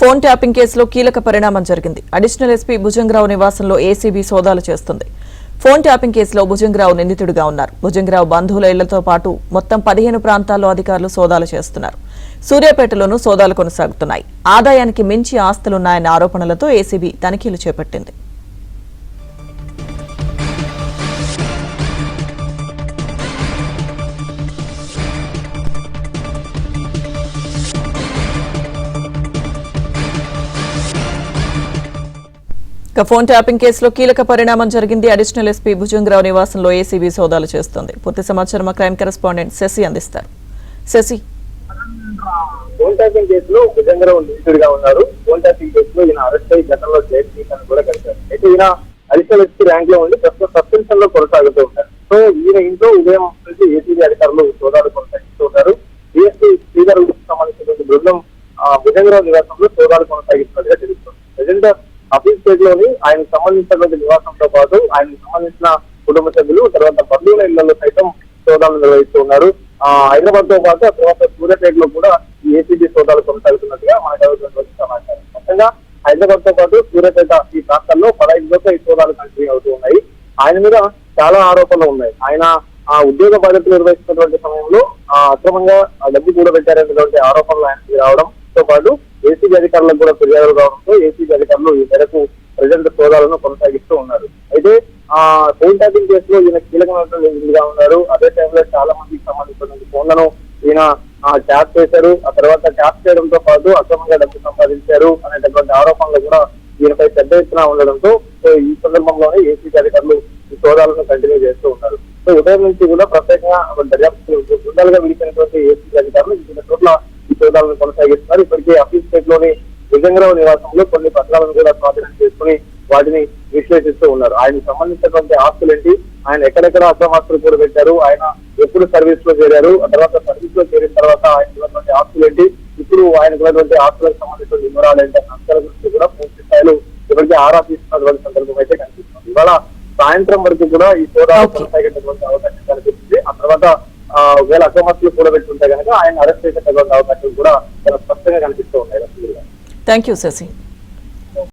Phone tapping కేసులో కీలక పరిణామం జరిగింది. అడిషనల్ ఎస్పీ భుజంగరావు నివాసంలో ఏసీబీ సోదాలు చేస్తుంది. ఫోన్ ట్యాపింగ్ కేసులో భుజంగరావు నిందితుడిగా ఉన్నారు. భుజంగరావు బంధువుల ఇళ్లతో పాటు మొత్తం 15 ప్రాంతాల్లో అధికారులు సోదాలు చేస్తున్నారు. సూర్యాపేటలోనూ సోదాలు కొనసాగుతున్నాయి. ఆదాయానికి మించి ఆస్తులున్నాయన్న ఆరోపణలతో ఏసీబీ తనిఖీలు చేపట్టింది. ఫోన్ ట్యాపింగ్ కేసులో కీలక పరిణామం జరిగింది. అడిషనల్ ఎస్పీ భుజంగరావు నివాసంలో ఏసీబీ సోదాలు చేస్తోంది. పూర్తి సమాచారం మా క్రైమ్ కరెస్పాండెంట్ శశి అందిస్తారు. శశి, ఫోన్ ట్యాపింగ్ కేసులో భుజంగరావు నిందితుడిగా ఉన్నారు. ఫోన్ ట్యాపింగ్ కేసులో ఈయన అరెస్ట్ అయ్యి గతంలో జైలు జీవితాన్ని కూడా గడిపారు. అయితే ఈయన అడిషనల్ ఎస్పీ ర్యాంక్ లో ఉండి ప్రస్తుతం సస్పెన్షన్ లో కొనసాగుతూ ఉంటారు. సో ఈయన ఇంట్లో ఉదయం నుంచి ఏసీబీ అధికారులు సోదాలు కొనసాగిస్తూ ఉన్నారు. డిఎస్పీ శ్రీధర్ సంబంధించినటువంటి బృందం భుజంగరావు నివాసంలో సోదాలు కొనసాగిస్తున్నట్టుగా తెలుస్తుంది. ప్రజెంట్ ఆఫీస్ స్టేట్ లోని ఆయనకు సంబంధించినటువంటి నివాసంతో పాటు ఆయనకు సంబంధించిన కుటుంబ సభ్యులు, తర్వాత బంధువుల ఇళ్లలో సైతం సోదాలు నిర్వహిస్తూ ఉన్నారు. హైదరాబాద్ తో పాటు ఆ తర్వాత సూర్యాపేట లో కూడా ఈ ఏసీబీ సోదాలు కొనసాగుతున్నట్టుగా మనకు అవుతున్నటువంటి సమాచారం. మొత్తంగా హైదరాబాద్ తో పాటు సూర్యాపేట ఈ ప్రాంతాల్లో 15 లోపు ఈ సోదాలు కంటిన్యూ అవుతూ ఉన్నాయి. ఆయన మీద చాలా ఆరోపణలు ఉన్నాయి. ఆయన ఆ ఉద్యోగ బాధ్యతలు నిర్వహిస్తున్నటువంటి సమయంలో అక్రమంగా డబ్బు కూడబెట్టారనేటువంటి ఆరోపణలు ఆయనకి రావడంతో పాటు ఏసీబీ అధికారులకు కూడా ఫిర్యాదులు రావడంతో ఏసీబీ అధికారులు ఈ మేరకు ప్రజెంట్ సోదాలను కొనసాగిస్తూ ఉన్నారు. అయితే ఫోన్ ట్యాపింగ్ కేసులో ఈయన కీలకమైనటువంటి ఉన్నారు. అదే టైంలో చాలా మందికి సంబంధించినటువంటి ఫోన్లను ఈయన ట్యాప్ చేశారు. ఆ తర్వాత ట్యాప్ చేయడంతో పాటు అక్రమంగా డబ్బు సంపాదించారు అనేటటువంటి ఆరోపణలు కూడా ఈయనపై పెద్ద ఎత్తున ఉండడంతో ఈ సందర్భంలోనే ఏసీబీ అధికారులు ఈ సోదాలను కంటిన్యూ చేస్తూ ఉన్నారు. సో ఉదయం నుంచి కూడా ప్రత్యేకంగా దర్యాప్తు బృందాలుగా విడిచినటువంటి ఏసీబీ అధికారులు వివిధ చోట్ల ఈ సోదాలను కొనసాగిస్తున్నారు. ఇప్పటికే ఆఫీస్ స్టేట్ లోని భుజంగరావు నివాసంలో కొన్ని పత్రాలను కూడా స్వాధీనం చేసుకుని వాటిని విశ్లేషిస్తూ ఉన్నారు. ఆయనకు సంబంధించినటువంటి ఆస్తులేంటి, ఆయన ఎక్కడెక్కడ అక్రమాస్తులు కూడా పెట్టారు, ఆయన ఎప్పుడు సర్వీస్ లో చేరారు, ఆ తర్వాత సర్వీస్ లో చేరిన తర్వాత ఆయనకున్నటువంటి ఆస్తులేంటి, ఇప్పుడు ఆయనకున్నటువంటి ఆస్తులకు సంబంధించిన వివరాలు ఏంటి అనే అంశాల గురించి కూడా పూర్తి స్థాయిలో ఇప్పటికే ఆరా తీసుకున్నటువంటి సందర్భం అయితే కనిపిస్తుంది. ఇవాళ సాయంత్రం వరకు కూడా ఈ సోదాలు కొనసాగేటటువంటి అవకాశం కనిపిస్తుంది. ఆ తర్వాత ఒకవేళ అక్రమాస్తులు కూడా పెట్టుకుంటే కనుక ఆయన అరెస్ట్ చేసేటటువంటి అవకాశం కూడా చాలా స్పష్టంగా కనిపిస్తూ ఉన్నాయి. Thank you Shashi.